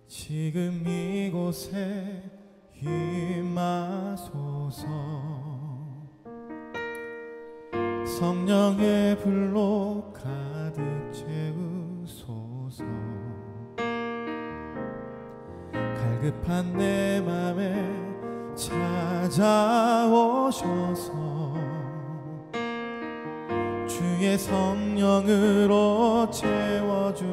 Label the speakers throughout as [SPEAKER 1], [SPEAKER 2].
[SPEAKER 1] 지금 이곳에 임하소서. 성령의 불로 가득 채우소서. 갈급한 내 맘에 찾아오셔서 주의 성령으로 채워주소서.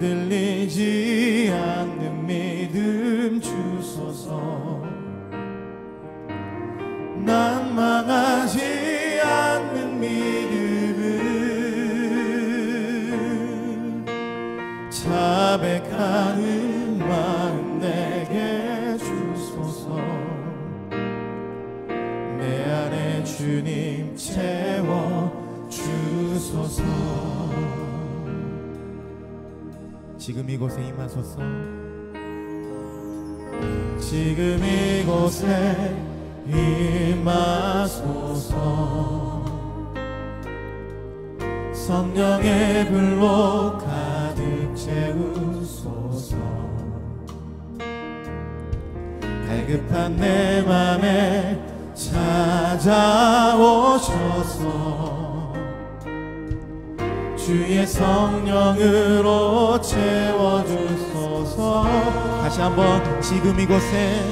[SPEAKER 1] 흔들리지 않는 믿음 주소서. 낭망하지 않는 믿음을 자백하는 마음 내게 주소서. 내 안에 주님 채워 주소서. 지금 이곳에 임하소서. 지금 이곳에 임하소서. 성령의 불로 가득 채우소서. 갈급한 내 맘에 찾아오셔서 주의 성령으로 채워주소서. 다시 한번 지금 이곳에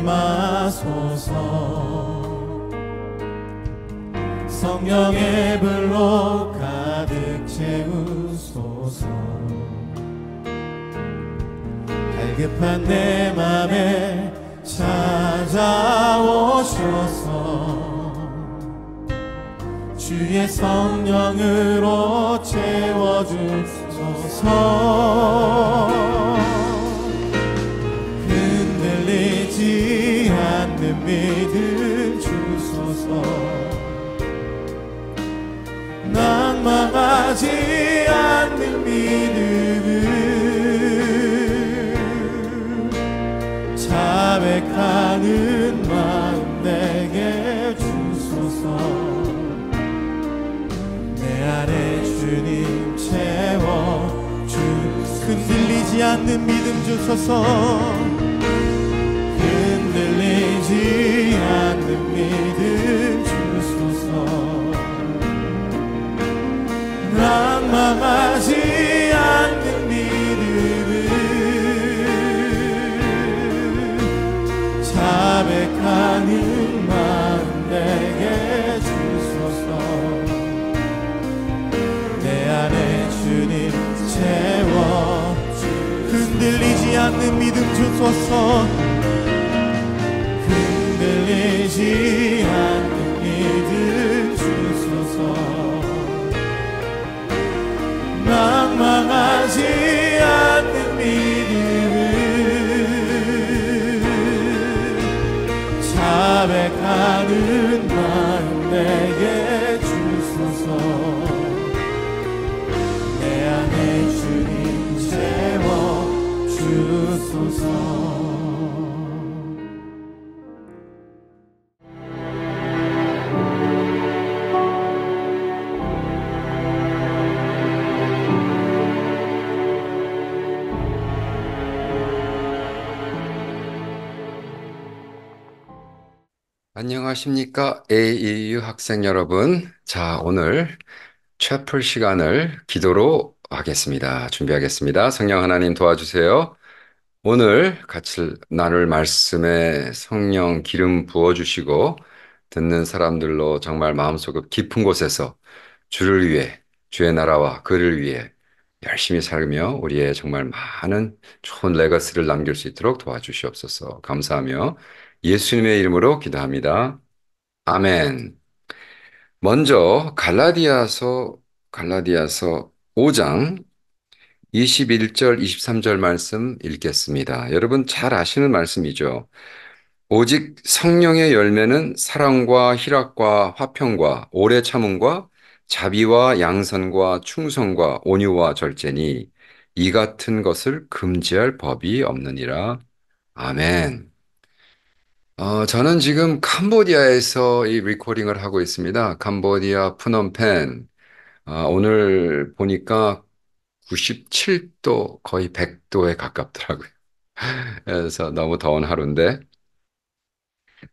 [SPEAKER 1] 임하소서. 성령의 불로 가득 채우소서. 갈급한 내 맘에 찾아오셔서 주의 성령으로 채워주소서. 흔들리지 않는 믿음 주소서. 낭망하지 않는 믿음을 자백하는 마음 내게 주소서. 내 안에 주님 채워주. 흔들리지 않는 믿음 주소서. 흔들리지 않는 믿음 주소서. 낭망하지 않는 믿음을 자백하는 마음 내게 주소서. 내 안에 주님 채워. 흔들리지 않는 믿음 주소서. 흔들리지 않는 믿음 주소서. 낭망하지 않는 믿음을 자백하는 마음 내게 주소서. 내 안에 주님 채워 주소서.
[SPEAKER 2] 안녕하십니까? AEU 학생 여러분. 자, 오늘 채플 시간을 기도로 하겠습니다. 준비하겠습니다. 성령 하나님 도와주세요. 오늘 같이 나눌 말씀에 성령 기름 부어주시고 듣는 사람들로 정말 마음속 깊은 곳에서 주를 위해, 주의 나라와 그를 위해 열심히 살며 우리의 정말 많은 좋은 레거시를 남길 수 있도록 도와주시옵소서. 감사하며 예수님의 이름으로 기도합니다. 아멘. 먼저 갈라디아서 5장 21절, 23절 말씀 읽겠습니다. 여러분 잘 아시는 말씀이죠. 오직 성령의 열매는 사랑과 희락과 화평과 오래 참음과 자비와 양선과 충성과 온유와 절제니 이 같은 것을 금지할 법이 없느니라. 아멘. 저는 지금 캄보디아에서 이 리코딩을 하고 있습니다. 캄보디아 프놈펜. 오늘 보니까 97도, 거의 100도에 가깝더라고요. 그래서 너무 더운 하루인데,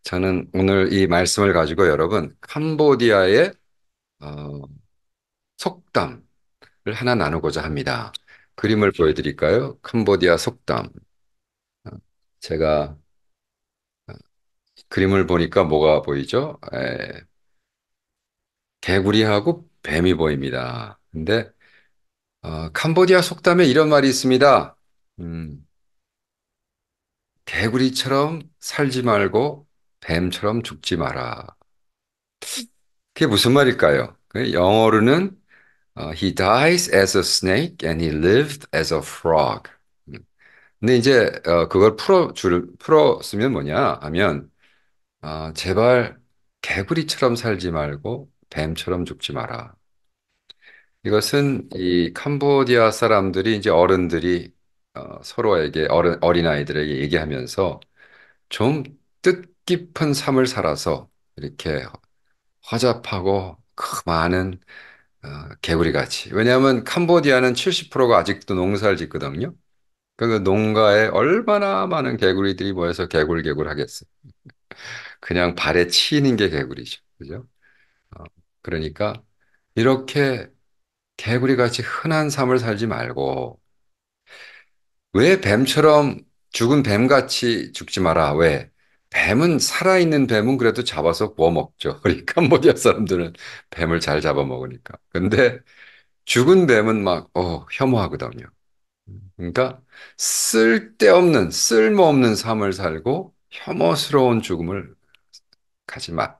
[SPEAKER 2] 저는 오늘 이 말씀을 가지고 여러분, 캄보디아의 어, 속담을 하나 나누고자 합니다. 그림을 보여드릴까요? 캄보디아 속담. 어, 제가 그림을 보니까 뭐가 보이죠? 개구리하고 뱀이 보입니다. 근데 캄보디아 속담에 이런 말이 있습니다. 음, 개구리처럼 살지 말고 뱀처럼 죽지 마라. 그게 무슨 말일까요? 그 영어로는 He dies as a snake and he lived as a frog. 음, 근데 이제 그걸 풀어 쓰면 뭐냐 하면 제발 개구리처럼 살지 말고 뱀처럼 죽지 마라. 이것은 이 캄보디아 사람들이 이제 어른들이 서로에게 어린아이들에게 얘기하면서 좀 뜻깊은 삶을 살아서 이렇게 허접하고 그 많은 개구리같이. 왜냐하면 캄보디아는 70%가 아직도 농사를 짓거든요. 그 농가에 얼마나 많은 개구리들이 모여서 개굴개굴 하겠어요. 그냥 발에 치이는 게 개구리죠. 그죠? 어, 그러니까 이렇게 개구리같이 흔한 삶을 살지 말고 왜 뱀처럼 죽은 뱀같이 죽지 마라. 왜? 뱀은 살아있는 뱀은 그래도 잡아서 구워 먹죠. 우리 캄보디아 사람들은 뱀을 잘 잡아 먹으니까. 근데 죽은 뱀은 막 혐오하거든요. 그러니까 쓸모없는 삶을 살고 혐오스러운 죽음을 가지 마,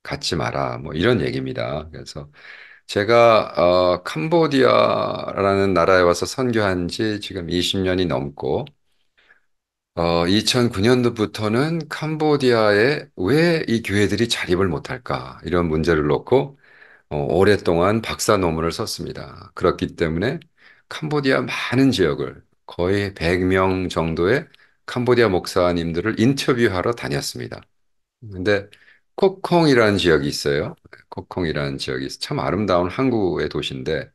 [SPEAKER 2] 갖지 마라. 뭐 이런 얘기입니다. 그래서 제가 캄보디아라는 나라에 와서 선교한 지 지금 20년이 넘고 2009년도부터는 캄보디아에 왜 이 교회들이 자립을 못할까 이런 문제를 놓고 오랫동안 박사 논문을 썼습니다. 그렇기 때문에 캄보디아 많은 지역을 거의 100명 정도의 캄보디아 목사님들을 인터뷰하러 다녔습니다. 근데 코콩이라는 지역이 있어요. 코콩이라는 지역이 참 아름다운 항구의 도시인데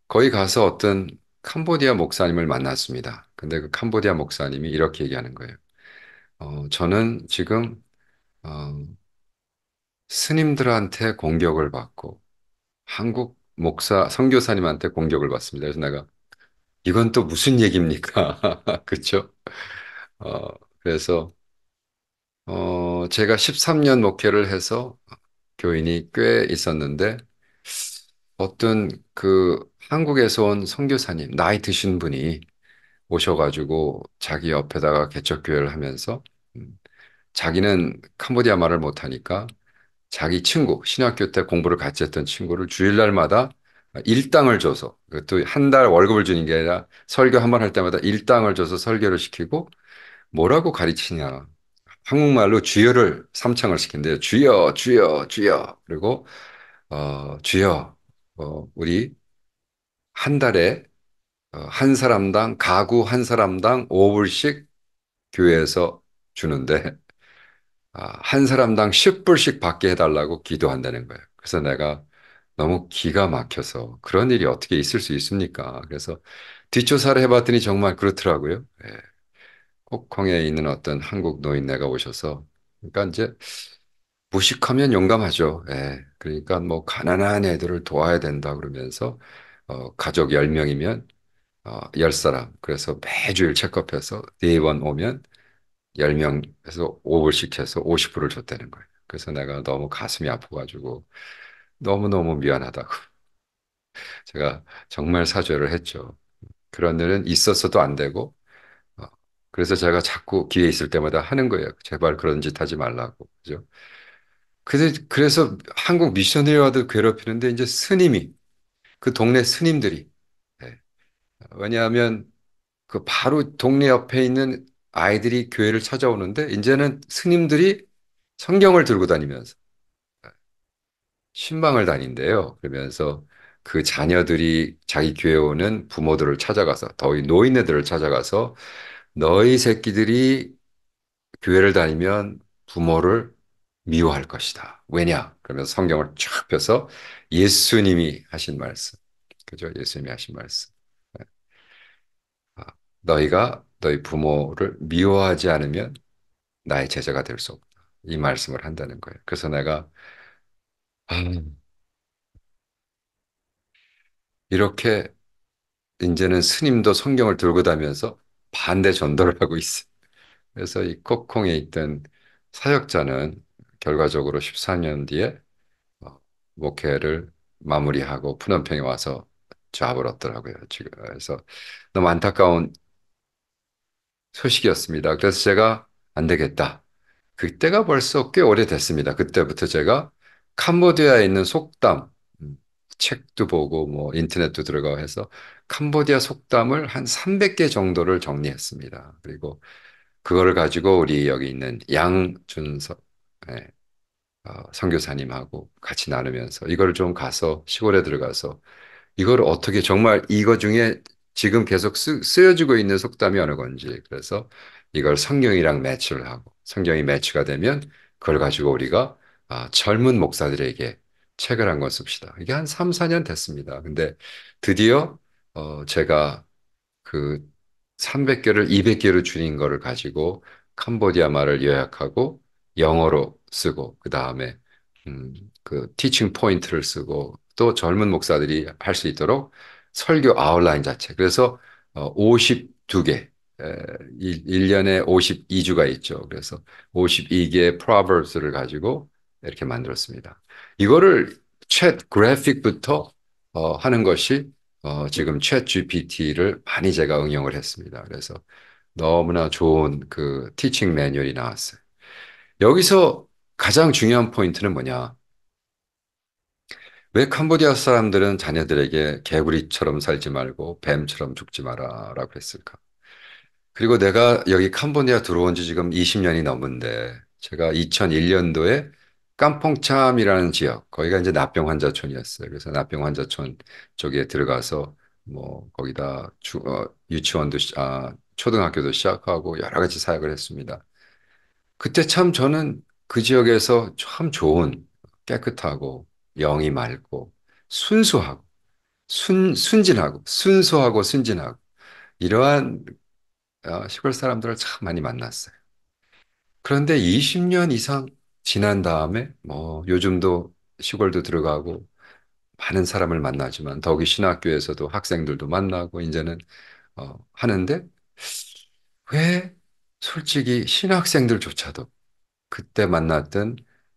[SPEAKER 2] 거기 가서 어떤 캄보디아 목사님을 만났습니다. 근데 그 캄보디아 목사님이 이렇게 얘기하는 거예요. 저는 지금 어, 스님들한테 공격을 받고 한국 목사 선교사님한테 공격을 받습니다. 그래서 내가 이건 또 무슨 얘기입니까? 그렇죠? 어, 그래서 제가 13년 목회를 해서 교인이 꽤 있었는데 어떤 그 한국에서 온 선교사님 나이 드신 분이 오셔가지고 자기 옆에다가 개척교회를 하면서 음, 자기는 캄보디아 말을 못하니까 자기 친구, 신학교 때 공부를 같이 했던 친구를 주일날마다 일당을 줘서, 그것도 한 달 월급을 주는 게 아니라 설교 한 번 할 때마다 일당을 줘서 설교를 시키고 뭐라고 가르치냐. 한국말로 주여를 삼창을 시킨대요. 주여, 주여, 주여. 그리고, 주여, 우리 한 달에 한 사람당, 가구 한 사람당 5불씩 교회에서 주는데, 한 사람당 10불씩 받게 해달라고 기도한다는 거예요. 그래서 내가 너무 기가 막혀서 그런 일이 어떻게 있을 수 있습니까? 그래서 뒷조사를 해봤더니 정말 그렇더라고요. 예. 홍콩에 있는 어떤 한국 노인네가 오셔서 그러니까 이제 무식하면 용감하죠. 예. 그러니까 뭐 가난한 애들을 도와야 된다 그러면서 가족 10명이면 10사람 그래서 매주일 체크업해서 4번 오면 10명에서 5불씩 해서 50불을 줬다는 거예요. 그래서 내가 너무 가슴이 아파가지고 너무너무 미안하다고 제가 정말 사죄를 했죠. 그런 일은 있었어도 안 되고 어, 그래서 제가 자꾸 기회 있을 때마다 하는 거예요. 제발 그런 짓 하지 말라고. 그죠? 그래서 한국 미셔너리 와도 괴롭히는데 이제 스님이 그 동네 스님들이 네. 왜냐하면 그 바로 동네 옆에 있는 아이들이 교회를 찾아오는데 이제는 스님들이 성경을 들고 다니면서 신방을 다닌대요. 그러면서 그 자녀들이 자기 교회 오는 부모들을 찾아가서 더위 노인네들을 찾아가서 너희 새끼들이 교회를 다니면 부모를 미워할 것이다. 왜냐? 그러면 성경을 쫙 펴서 예수님이 하신 말씀. 그죠? 예수님이 하신 말씀. 아, 너희가 너희 부모를 미워하지 않으면 나의 제자가 될 수 없다. 이 말씀을 한다는 거예요. 그래서 내가 아, 이렇게 이제는 스님도 성경을 들고 다니면서 반대 전도를 하고 있어요. 그래서 이 코콩에 있던 사역자는 결과적으로 14년 뒤에 어, 목회를 마무리하고 푸놈평에 와서 잡을 얻더라고요. 지금 그래서 너무 안타까운 소식이었습니다. 그래서 제가 안 되겠다. 그때가 벌써 꽤 오래됐습니다. 그때부터 제가 캄보디아에 있는 속담, 음, 책도 보고 뭐 인터넷도 들어가고 해서 캄보디아 속담을 한 300개 정도를 정리했습니다. 그리고 그거를 가지고 우리 여기 있는 양준석 예, 선교사님하고 같이 나누면서 이걸 좀 가서 시골에 들어가서 이걸 어떻게 정말 이거 중에 지금 계속 쓰여지고 있는 속담이 어느 건지 그래서 이걸 성경이랑 매치를 하고 성경이 매치가 되면 그걸 가지고 우리가 젊은 목사들에게 책을 한 권 씁시다. 이게 한 3, 4년 됐습니다. 근데 드디어 제가 그 300개를 200개로 줄인 거를 가지고 캄보디아 말을 요약하고 영어로 쓰고 그 다음에 그 티칭 포인트를 쓰고 또 젊은 목사들이 할 수 있도록 설교 아웃라인 자체. 그래서 52개, 1년에 52주가 있죠. 그래서 52개의 프로버브스를 가지고 이렇게 만들었습니다. 이거를 챗 그래픽부터 하는 것이 지금 챗 GPT를 많이 제가 응용을 했습니다. 그래서 너무나 좋은 그 티칭 매뉴얼이 나왔어요. 여기서 가장 중요한 포인트는 뭐냐? 왜 캄보디아 사람들은 자녀들에게 개구리처럼 살지 말고 뱀처럼 죽지 마라라고 했을까? 그리고 내가 여기 캄보디아 들어온 지 지금 20년이 넘은데 제가 2001년도에 깜퐁참이라는 지역, 거기가 이제 납병 환자촌이었어요. 그래서 납병 환자촌 쪽에 들어가서 뭐 거기다 유치원도 초등학교도 시작하고 여러 가지 사역을 했습니다. 그때 참 저는 그 지역에서 참 좋은 깨끗하고 영이 맑고 순수하고 순진하고 순수하고 순진하고 이러한 시골 사람들을 참 많이 만났어요. 그런데 20년 이상 지난 다음에 뭐 요즘도 시골도 들어가고 많은 사람을 만나지만 더욱이 신학교에서도 학생들도 만나고 이제는 하는데 왜 솔직히 신학생들조차도 그때 만났던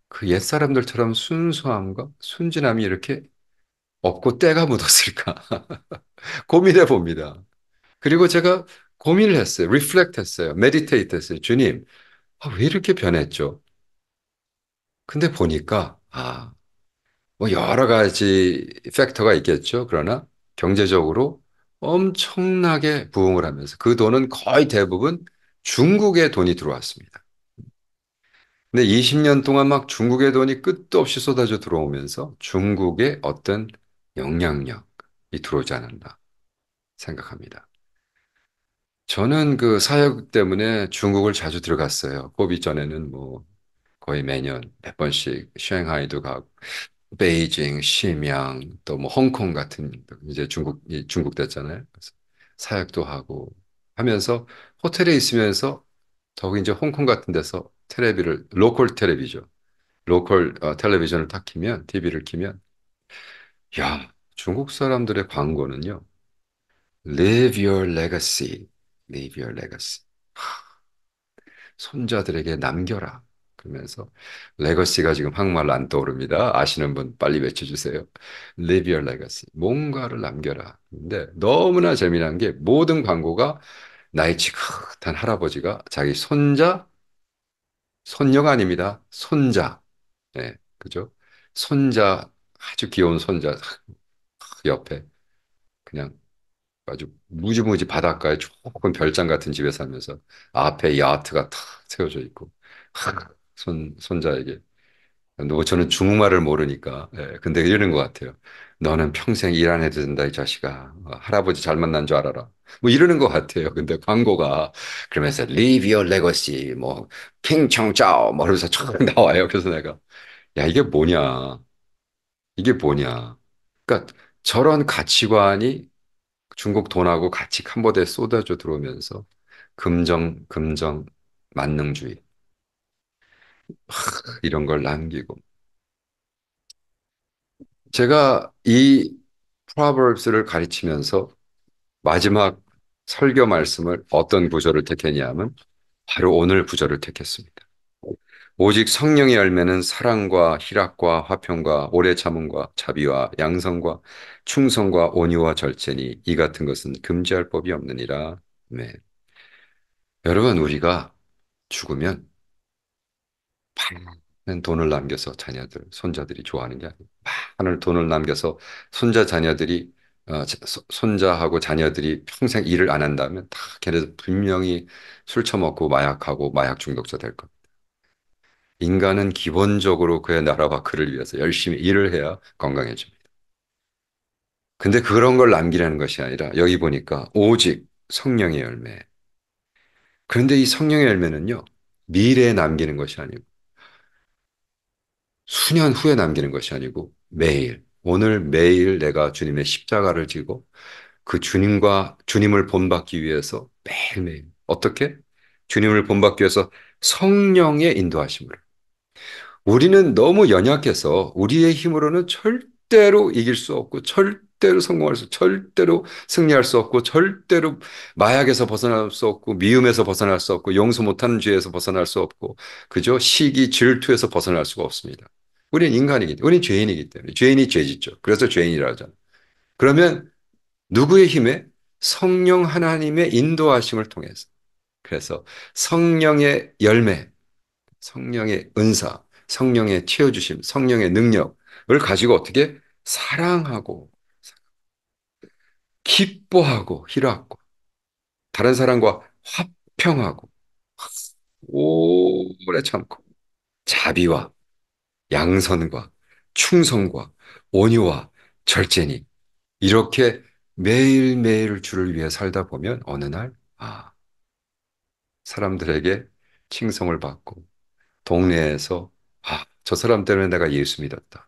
[SPEAKER 2] 그 옛사람들처럼 순수함과 순진함이 이렇게 없고 때가 묻었을까 고민해 봅니다. 그리고 제가 고민을 했어요. 리플렉트 했어요. 메디테이트 했어요. 주님, 왜 이렇게 변했죠? 근데 보니까, 뭐 여러 가지 팩터가 있겠죠. 그러나 경제적으로 엄청나게 부흥을 하면서 그 돈은 거의 대부분 중국의 돈이 들어왔습니다. 근데 20년 동안 막 중국의 돈이 끝도 없이 쏟아져 들어오면서 중국의 어떤 영향력이 들어오지 않았나 생각합니다. 저는 그 사역 때문에 중국을 자주 들어갔어요. 고비 전에는 뭐 거의 매년 몇 번씩 샹하이도 가고 베이징, 심양, 또 뭐 홍콩 같은 이제 중국 됐잖아요. 그래서 사역도 하고 하면서 호텔에 있으면서 더욱이 이제 홍콩 같은 데서 텔레비를 로컬 텔레비죠. 로컬 텔레비전을 딱 키면 TV를 키면 야, 중국 사람들의 광고는요. Live your legacy. Live your legacy. 손자들에게 남겨라. 그러면서 레거시가 지금 한국말로 안 떠오릅니다. 아시는 분 빨리 외쳐주세요. Live your legacy. 뭔가를 남겨라. 근데 너무나 재미난 게 모든 광고가 나이 지긋한 할아버지가 자기 손자, 손녀가 아닙니다. 손자. 네, 그죠? 손자, 아주 귀여운 손자 옆에 그냥 아주 무지무지 바닷가에 조금 별장 같은 집에 살면서 앞에 야트가 탁 세워져 있고 손자에게 뭐 저는 중국말을 모르니까. 예, 근데 이러는 것 같아요. 너는 평생 일 안 해도 된다, 이 자식아. 할아버지 잘 만난 줄 알아라. 뭐 이러는 것 같아요. 근데 광고가 그러면서 Leave your legacy, 뭐 핑청짜오, 뭐 이러면서 촥 나와요. 그래서 내가 야 이게 뭐냐, 이게 뭐냐. 그러니까 저런 가치관이 중국 돈하고 같이 캄보디아에 쏟아져 들어오면서 금정 만능주의 이런 걸 남기고 제가 이 프로버브스를 가르치면서 마지막 설교 말씀을 어떤 구절을 택했냐면 바로 오늘 구절을 택했습니다. 오직 성령의 열매는 사랑과 희락과 화평과 오래 참음과 자비와 양성과 충성과 온유와 절제니 이 같은 것은 금지할 법이 없느니라. 네. 여러분 우리가 죽으면 많은 돈을 남겨서 자녀들, 손자들이 좋아하는 게 아니고 많은 돈을 남겨서 손자 자녀들이 손자하고 자녀들이 평생 일을 안 한다면 다 걔네들 분명히 술 처먹고 마약하고 마약 중독자 될 겁니다. 인간은 기본적으로 그의 나라와 그를 위해서 열심히 일을 해야 건강해집니다. 근데 그런 걸 남기려는 것이 아니라 여기 보니까 오직 성령의 열매. 그런데 이 성령의 열매는요, 미래에 남기는 것이 아니고 수년 후에 남기는 것이 아니고 매일, 오늘 매일 내가 주님의 십자가를 지고 그 주님과 주님을 본받기 위해서 매일매일 어떻게? 주님을 본받기 위해서 성령의 인도하심으로. 우리는 너무 연약해서 우리의 힘으로는 절대로 이길 수 없고 절대로 성공할 수, 절대로 승리할 수 없고 절대로 마약에서 벗어날 수 없고 미움에서 벗어날 수 없고 용서 못하는 죄에서 벗어날 수 없고 그저 시기 질투에서 벗어날 수가 없습니다. 우리는 인간이기 때문에, 우리는 죄인이기 때문에 죄인이 죄짓죠. 그래서 죄인이라 하잖아요. 그러면 누구의 힘에? 성령 하나님의 인도하심을 통해서. 그래서 성령의 열매, 성령의 은사, 성령의 채워주심, 성령의 능력을 가지고 어떻게 사랑하고 기뻐하고 희락하고 다른 사람과 화평하고 오래 참고 자비와 양선과 충성과 온유와 절제니 이렇게 매일매일 주를 위해 살다 보면 어느 날 사람들에게 칭송을 받고 동네에서 저 사람 때문에 내가 예수 믿었다.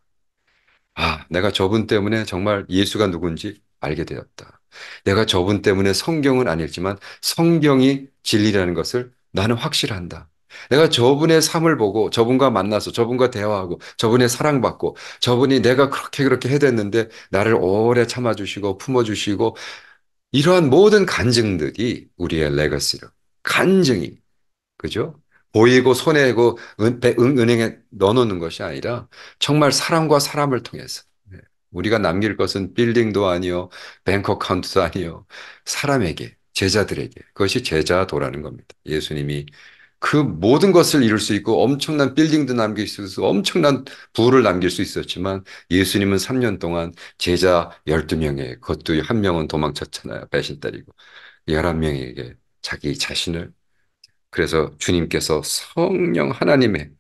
[SPEAKER 2] 내가 저분 때문에 정말 예수가 누군지 알게 되었다. 내가 저분 때문에 성경은 안 읽지만 성경이 진리라는 것을 나는 확실한다. 내가 저분의 삶을 보고 저분과 만나서 저분과 대화하고 저분의 사랑받고 저분이 내가 그렇게 해댔는데 나를 오래 참아주시고 품어주시고 이러한 모든 간증들이 우리의 레거시로 간증이 그죠? 보이고 손해고 은행에 넣어놓는 것이 아니라 정말 사람과 사람을 통해서 네. 우리가 남길 것은 빌딩도 아니요, 뱅크 어카운트도 아니요, 사람에게, 제자들에게 그것이 제자도라는 겁니다. 예수님이 그 모든 것을 이룰 수 있고 엄청난 빌딩도 남길 수 있고 엄청난 부를 남길 수 있었지만 예수님은 3년 동안 제자 12명에 그것도 한 명은 도망쳤잖아요. 배신 때리고 11명에게 자기 자신을 그래서 주님께서 성령 하나님의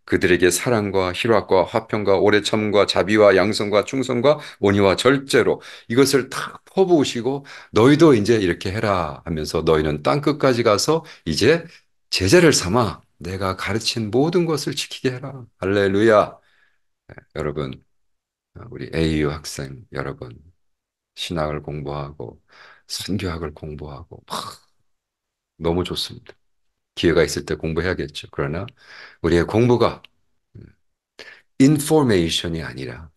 [SPEAKER 2] 그들에게 사랑과 희락과 화평과 오래 참과 자비와 양성과 충성과 온유와 절제로 이것을 다 퍼부으시고 너희도 이제 이렇게 해라 하면서 너희는 땅 끝까지 가서 이제 제자를 삼아 내가 가르친 모든 것을 지키게 해라. 할렐루야. 여러분, 우리 AU 학생 여러분, 신학을 공부하고 선교학을 공부하고 너무 좋습니다. 기회가 있을 때 공부해야겠죠. 그러나 우리의 공부가 인포메이션이 아니라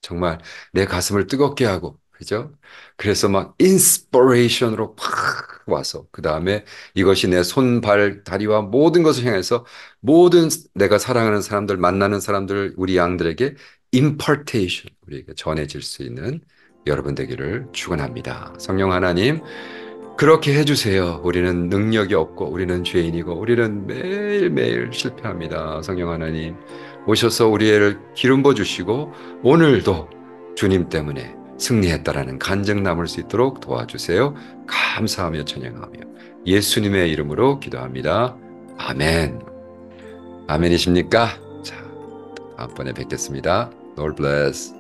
[SPEAKER 2] 정말 내 가슴을 뜨겁게 하고 그죠? 그래서 막 인스퍼레이션으로 팍 와서 그 다음에 이것이 내 손, 발, 다리와 모든 것을 향해서 모든 내가 사랑하는 사람들, 만나는 사람들, 우리 양들에게 임파테이션 우리에게 전해질 수 있는 여러분 되기를 축원합니다. 성령 하나님 그렇게 해주세요. 우리는 능력이 없고 우리는 죄인이고 우리는 매일매일 실패합니다. 성령 하나님 오셔서 우리를 기름 부어주시고 오늘도 주님 때문에 승리했다라는 간증 남을 수 있도록 도와주세요. 감사하며 찬양하며 예수님의 이름으로 기도합니다. 아멘. 아멘이십니까? 자, 다음번에 뵙겠습니다. Lord bless.